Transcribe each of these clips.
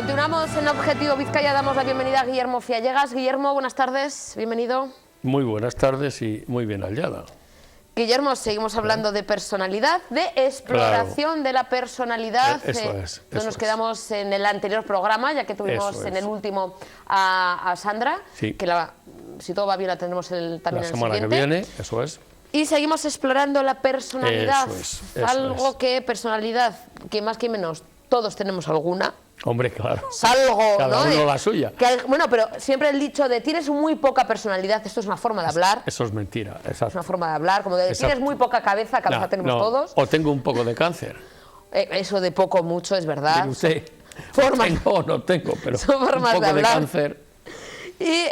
Continuamos en Objetivo Vizcaya, damos la bienvenida a Guillermo Fiallegas. Guillermo, buenas tardes, bienvenido. Muy buenas tardes y muy bien hallada. Guillermo, seguimos hablando de personalidad, de exploración de la personalidad. Nos quedamos en el anterior programa, ya que tuvimos en el último a Sandra, que si todo va bien la tendremos también en el siguiente. La semana que viene, eso es. Y seguimos explorando la personalidad, algo que personalidad, que más que menos todos tenemos alguna. Hombre, claro. Algo, cada ¿no? uno la suya. Bueno, pero siempre el dicho de tienes muy poca personalidad, esto es una forma de hablar. Eso es mentira, exacto. Es una forma de hablar, como de tienes muy poca cabeza, tenemos todos. O tengo un poco de cáncer. Eso de poco mucho es verdad. Usted, tengo o no tengo, pero son formas un poco de cáncer. Y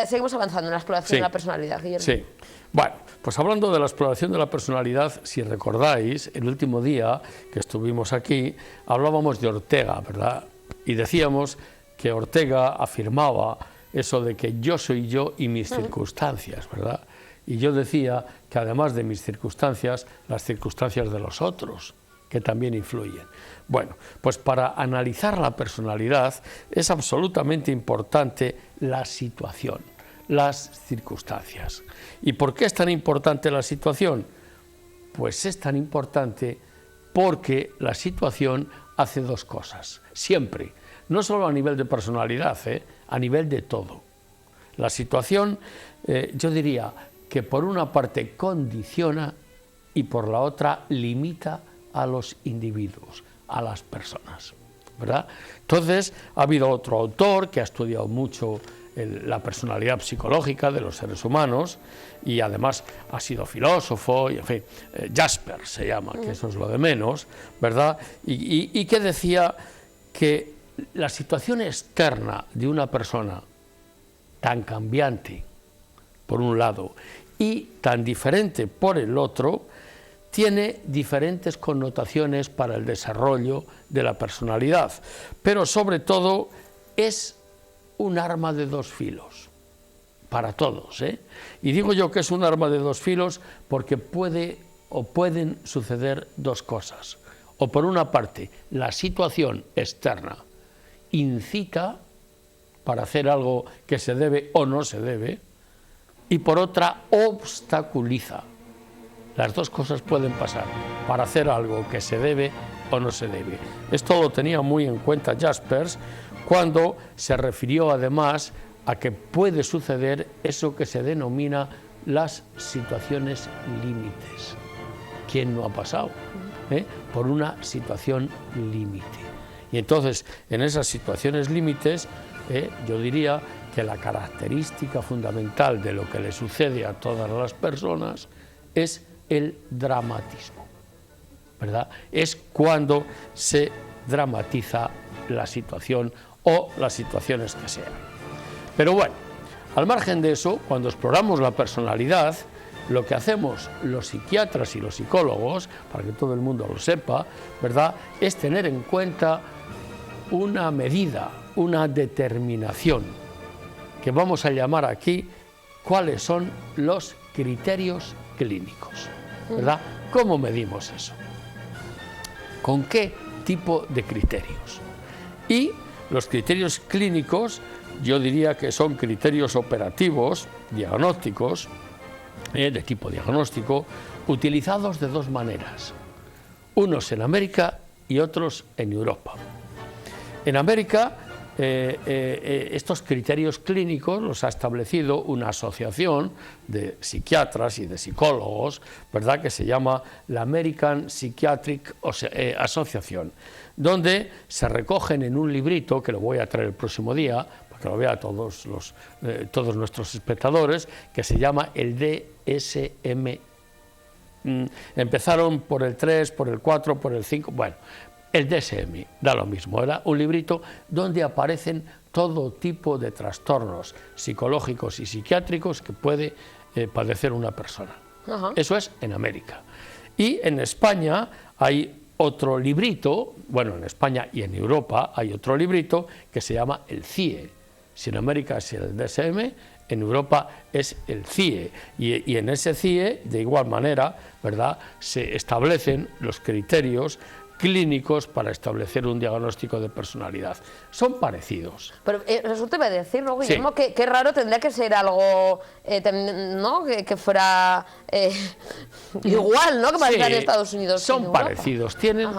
seguimos avanzando en la exploración de la personalidad, Guillermo. Sí. Bueno, pues hablando de la exploración de la personalidad, si recordáis, el último día que estuvimos aquí, hablábamos de Ortega, ¿verdad? Y decíamos que Ortega afirmaba eso de que yo soy yo y mis circunstancias, ¿verdad? Y yo decía que además de mis circunstancias, las circunstancias de los otros, que también influyen. Bueno, pues para analizar la personalidad es absolutamente importante la situación, las circunstancias. ¿Y por qué es tan importante la situación? Pues es tan importante porque la situación hace dos cosas, siempre, no solo a nivel de personalidad, a nivel de todo. La situación, yo diría que por una parte condiciona y por la otra limita a los individuos, a las personas, ¿verdad? Entonces, ha habido otro autor que ha estudiado mucho la personalidad psicológica de los seres humanos y además ha sido filósofo, y en fin, Jasper se llama, que eso es lo de menos, ¿verdad? Y que decía que la situación externa de una persona tan cambiante, por un lado, y tan diferente por el otro, tiene diferentes connotaciones para el desarrollo de la personalidad, pero sobre todo es un arma de dos filos, para todos, Y digo yo que es un arma de dos filos porque pueden suceder dos cosas. O por una parte, la situación externa incita para hacer algo que se debe o no se debe, y por otra, obstaculiza. Las dos cosas pueden pasar para hacer algo que se debe o no se debe. Esto lo tenía muy en cuenta Jaspers cuando se refirió además a que puede suceder eso que se denomina las situaciones límites. ¿Quién no ha pasado por una situación límite? Y entonces, en esas situaciones límites, yo diría que la característica fundamental de lo que le sucede a todas las personas es el dramatismo, ¿verdad? Es cuando se dramatiza la situación o las situaciones que sean. Pero bueno, al margen de eso, cuando exploramos la personalidad, lo que hacemos los psiquiatras y los psicólogos, para que todo el mundo lo sepa, ¿verdad?, es tener en cuenta una medida, una determinación, que vamos a llamar aquí cuáles son los criterios clínicos, ¿verdad? ¿Cómo medimos eso? ¿Con qué tipo de criterios? Y los criterios clínicos, yo diría que son criterios operativos, diagnósticos, de tipo diagnóstico, utilizados de dos maneras, unos en América y otros en Europa. En América, estos criterios clínicos los ha establecido una asociación de psiquiatras y de psicólogos, ¿verdad?, que se llama la American Psychiatric Association, donde se recogen en un librito, que lo voy a traer el próximo día, para que lo vean todos nuestros espectadores, que se llama el DSM. Empezaron por el 3, por el 4, por el 5, bueno, el DSM, da lo mismo, era un librito donde aparecen todo tipo de trastornos psicológicos y psiquiátricos que puede padecer una persona. Eso es en América. Y en España hay otro librito, bueno, en España y en Europa hay otro librito que se llama el CIE. Si en América es el DSM, en Europa es el CIE. Y en ese CIE, de igual manera, ¿verdad?, se establecen los criterios clínicos para establecer un diagnóstico de personalidad. Son parecidos. Pero eso te iba a decir, ¿no, Guillermo? Sí. Qué raro, tendría que ser algo, ¿no? Que fuera igual, ¿no? Que pasa en Estados Unidos. Son parecidos, tienen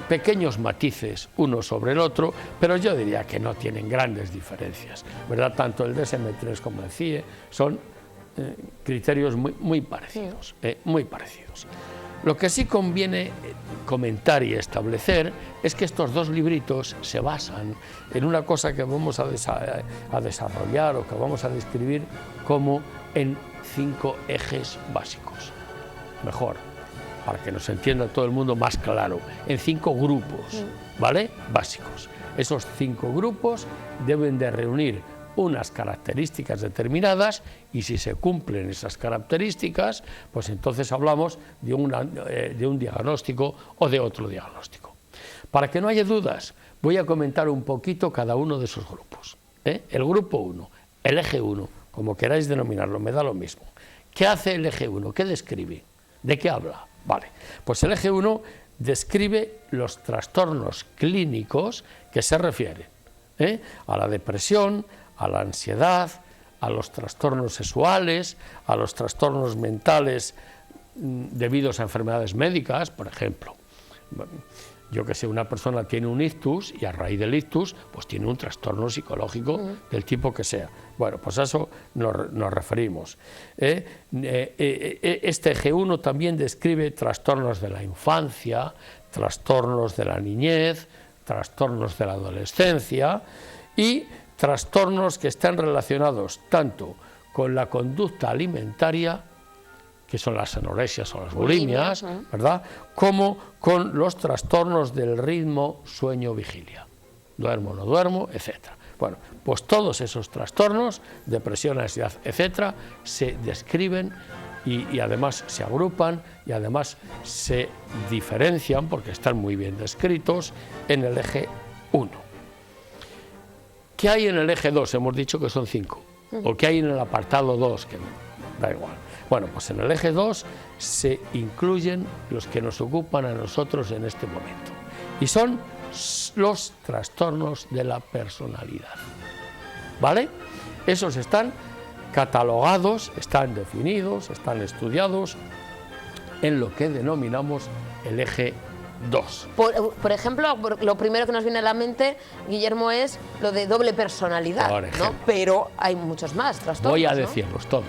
pequeños matices uno sobre el otro, pero yo diría que no tienen grandes diferencias, ¿verdad? Tanto el DSM-3 como el CIE son criterios muy parecidos, muy parecidos. Lo que sí conviene comentar y establecer es que estos dos libritos se basan en una cosa que vamos a desarrollar o que vamos a describir como en 5 ejes básicos. Mejor, para que nos entienda todo el mundo más claro, en 5 grupos, ¿vale? Básicos. Esos 5 grupos deben de reunir unas características determinadas y si se cumplen esas características, pues entonces hablamos de un diagnóstico o de otro diagnóstico. Para que no haya dudas, voy a comentar un poquito cada uno de esos grupos. El grupo 1, el eje 1, como queráis denominarlo, me da lo mismo. ¿Qué hace el eje 1? ¿Qué describe? ¿De qué habla? Vale, pues el eje 1 describe los trastornos clínicos que se refieren a la depresión, a la ansiedad, a los trastornos sexuales, a los trastornos mentales debidos a enfermedades médicas, por ejemplo. Yo que sé, una persona tiene un ictus y a raíz del ictus pues tiene un trastorno psicológico del tipo que sea. Bueno, pues a eso nos referimos. Este G1 también describe trastornos de la infancia, trastornos de la niñez, trastornos de la adolescencia y trastornos que están relacionados tanto con la conducta alimentaria, que son las anoresias o las bulimias, ¿verdad?, como con los trastornos del ritmo sueño-vigilia. Duermo, no duermo, etc. Bueno, pues todos esos trastornos, depresión, ansiedad, etc., se describen y además se agrupan y además se diferencian, porque están muy bien descritos, en el eje 1. ¿Qué hay en el eje 2? Hemos dicho que son 5. ¿O qué hay en el apartado 2? Que da igual. Bueno, pues en el eje 2 se incluyen los que nos ocupan a nosotros en este momento. Y son los trastornos de la personalidad. ¿Vale? Esos están catalogados, están definidos, están estudiados en lo que denominamos el eje 2. Por ejemplo, lo primero que nos viene a la mente, Guillermo, es lo de doble personalidad, ¿no? Pero hay muchos más trastornos. Voy a decirlos todos,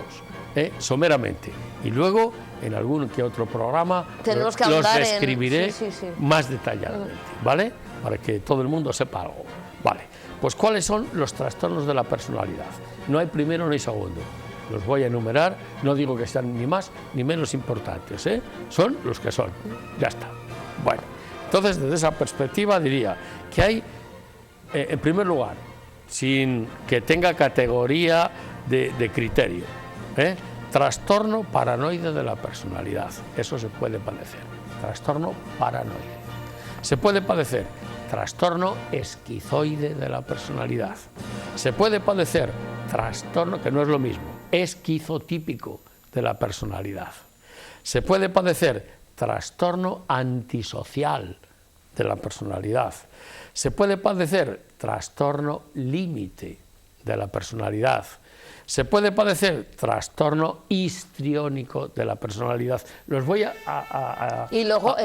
someramente. Y luego, en algún que otro programa, los describiré más detalladamente, ¿vale? Para que todo el mundo sepa algo. Vale, pues ¿cuáles son los trastornos de la personalidad? No hay primero ni segundo. Los voy a enumerar, no digo que sean ni más ni menos importantes, son los que son, ya está. Bueno, entonces desde esa perspectiva diría que hay, en primer lugar, sin que tenga categoría de criterio, trastorno paranoide de la personalidad, eso se puede padecer, trastorno paranoide. Se puede padecer trastorno esquizoide de la personalidad, se puede padecer trastorno, que no es lo mismo, esquizotípico de la personalidad, se puede padecer trastorno antisocial de la personalidad. Se puede padecer trastorno límite de la personalidad. Se puede padecer trastorno histriónico de la personalidad. Los voy a y luego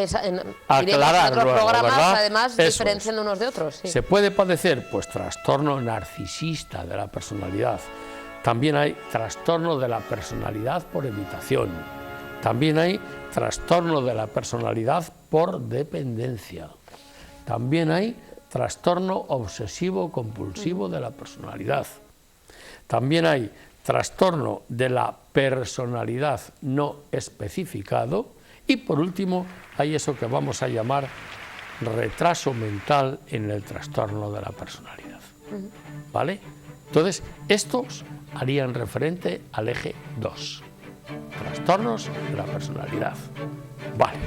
aclarar en otros luego, programas, ¿verdad? además diferencian unos de otros. Sí. Se puede padecer pues trastorno narcisista de la personalidad. También hay trastorno de la personalidad por evitación. También hay trastorno de la personalidad por dependencia. También hay trastorno obsesivo-compulsivo de la personalidad. También hay trastorno de la personalidad no especificado. Y por último, hay eso que vamos a llamar retraso mental en el trastorno de la personalidad. ¿Vale? Entonces, estos harían referente al eje 2. Trastornos de la personalidad. Vale.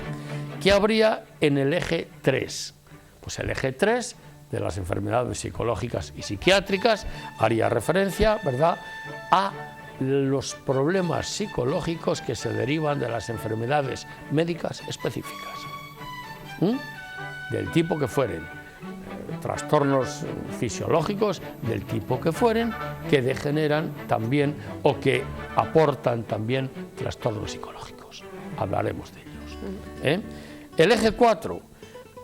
¿Qué habría en el eje 3? Pues el eje 3 de las enfermedades psicológicas y psiquiátricas haría referencia, ¿verdad?, a los problemas psicológicos que se derivan de las enfermedades médicas específicas. del tipo que fueren, trastornos fisiológicos del tipo que fueren, que degeneran también o que aportan también trastornos psicológicos. Hablaremos de ellos. El eje 4,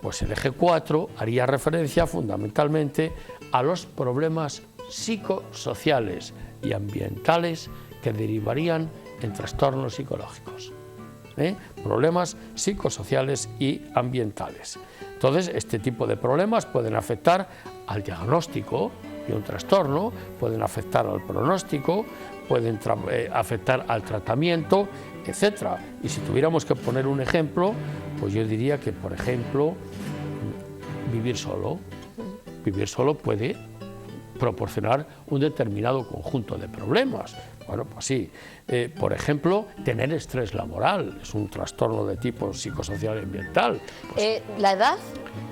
pues el eje 4 haría referencia fundamentalmente a los problemas psicosociales y ambientales que derivarían en trastornos psicológicos. Problemas psicosociales y ambientales. Entonces, este tipo de problemas pueden afectar al diagnóstico de un trastorno, pueden afectar al pronóstico, pueden afectar al tratamiento, etc. Y si tuviéramos que poner un ejemplo, pues yo diría que, por ejemplo, vivir solo. Vivir solo puede proporcionar un determinado conjunto de problemas. Bueno, pues sí. Por ejemplo, tener estrés laboral es un trastorno de tipo psicosocial y ambiental. Pues, ¿la edad?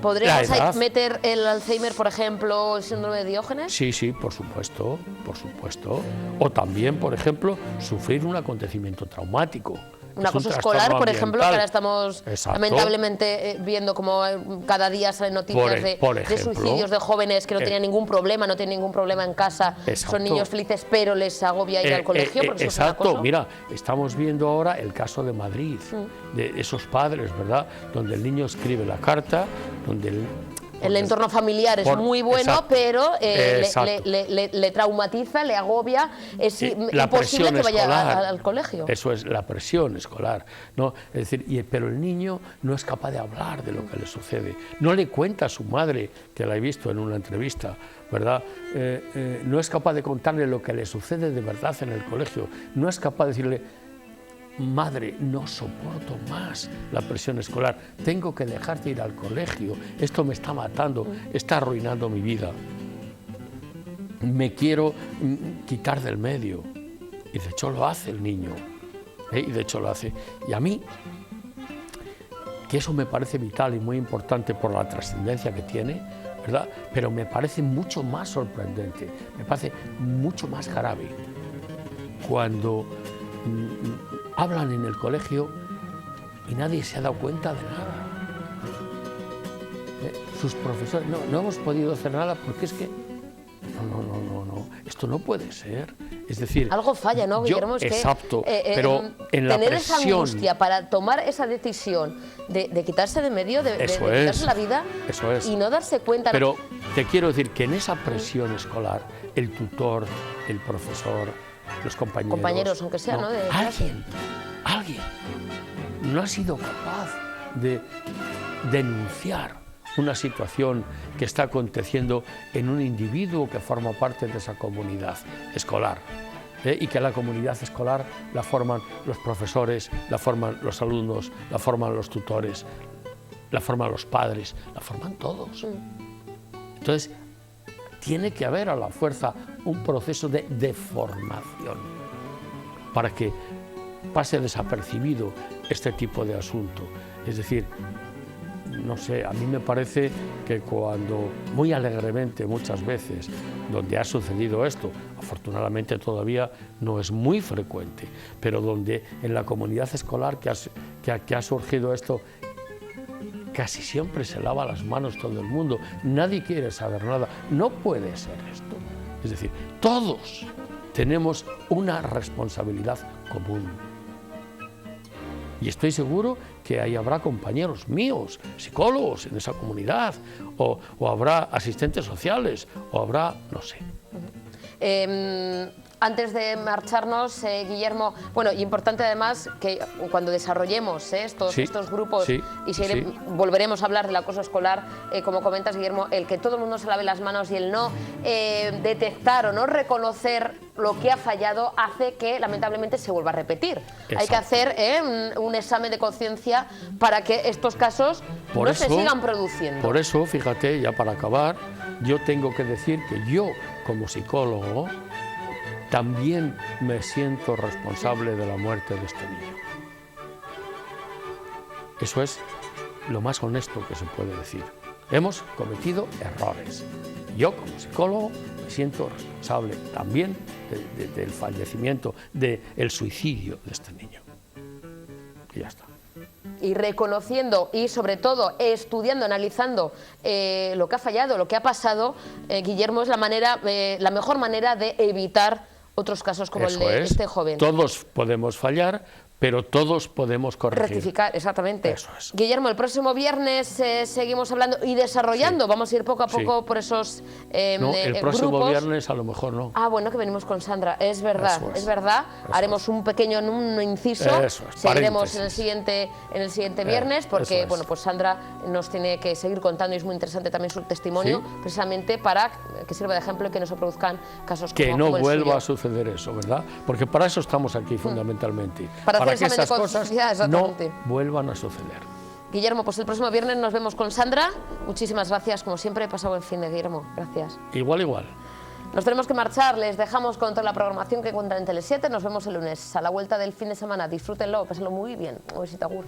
¿Podríamos meter el Alzheimer, por ejemplo, el síndrome de Diógenes? Sí, sí, por supuesto, por supuesto. O también, por ejemplo, sufrir un acontecimiento traumático. Un acoso escolar, por ejemplo, que ahora estamos lamentablemente viendo como cada día salen noticias de suicidios de jóvenes que no tenían ningún problema, no tienen ningún problema en casa, son niños felices, pero les agobia ir al colegio. Exacto, mira, estamos viendo ahora el caso de Madrid, de esos padres, ¿verdad?, donde el niño escribe la carta, donde el entorno familiar es muy bueno, pero le traumatiza, le agobia, es imposible que vaya al colegio. Eso es, la presión escolar, ¿no? Es decir, pero el niño no es capaz de hablar de lo que le sucede, no le cuenta a su madre, que la he visto en una entrevista, ¿verdad? No es capaz de contarle lo que le sucede de verdad en el colegio, no es capaz de decirle: madre, no soporto más la presión escolar, tengo que dejarte ir al colegio, esto me está matando, está arruinando mi vida, me quiero quitar del medio. Y de hecho lo hace el niño, y de hecho lo hace. Y a mí, que eso me parece vital y muy importante por la trascendencia que tiene, ¿verdad?, pero me parece mucho más sorprendente, me parece mucho más grave cuando hablan en el colegio y nadie se ha dado cuenta de nada. Sus profesores, no hemos podido hacer nada porque es que no, esto no puede ser. Es decir, algo falla, ¿no, Guillermo? Exacto, pero en la tener presión, esa angustia para tomar esa decisión de quitarse de medio, de quitarse la vida, y no darse cuenta. Pero te quiero decir que en esa presión escolar, el tutor, el profesor, los compañeros, aunque sea, ¿no? Alguien no ha sido capaz de denunciar una situación que está aconteciendo en un individuo que forma parte de esa comunidad escolar, y que la comunidad escolar la forman los profesores, la forman los alumnos, la forman los tutores, la forman los padres, la forman todos. Entonces, tiene que haber a la fuerza un proceso de deformación para que pase desapercibido este tipo de asunto. Es decir, no sé, a mí me parece que cuando, muy alegremente muchas veces, donde ha sucedido esto, afortunadamente todavía no es muy frecuente, pero donde en la comunidad escolar que ha surgido esto, casi siempre se lava las manos todo el mundo, nadie quiere saber nada. No puede ser esto. Es decir, todos tenemos una responsabilidad común. Y estoy seguro que ahí habrá compañeros míos, psicólogos en esa comunidad, o habrá asistentes sociales, o habrá, no sé. Antes de marcharnos, Guillermo, bueno, y importante además que cuando desarrollemos estos grupos, volveremos a hablar del acoso escolar, como comentas, Guillermo, el que todo el mundo se lave las manos y el no detectar o no reconocer lo que ha fallado hace que lamentablemente se vuelva a repetir. Exacto. Hay que hacer un examen de conciencia para que estos casos no se sigan produciendo. Por eso, fíjate, ya para acabar, yo tengo que decir que yo, como psicólogo, también me siento responsable de la muerte de este niño. Eso es lo más honesto que se puede decir. Hemos cometido errores. Yo, como psicólogo, me siento responsable también del fallecimiento, del suicidio de este niño. Y ya está. y reconociendo y sobre todo estudiando, analizando lo que ha fallado, lo que ha pasado, Guillermo, es la mejor manera de evitar otros casos como el de este joven. Todos podemos fallar, pero todos podemos corregir. Rectificar, exactamente. Eso es. Guillermo, el próximo viernes seguimos hablando y desarrollando. Vamos a ir poco a poco por esos no, el próximo grupos. Viernes a lo mejor no. Ah, bueno, que venimos con Sandra. Es verdad, es verdad. Haremos un pequeño inciso. Seguiremos en el siguiente viernes porque, bueno, pues Sandra nos tiene que seguir contando y es muy interesante también su testimonio, precisamente para que sirva de ejemplo y que no se produzcan casos que como no el vuelva suyo. a suceder eso, ¿verdad? Porque para eso estamos aquí fundamentalmente. Para que esas cosas no vuelvan a suceder. Guillermo, pues el próximo viernes nos vemos con Sandra. Muchísimas gracias, como siempre, he pasado buen fin de Guillermo. Gracias. Igual. Nos tenemos que marchar, les dejamos con toda la programación que encuentran en Tele7. Nos vemos el lunes a la vuelta del fin de semana. Disfrútenlo, pásenlo muy bien. Un besito, agur.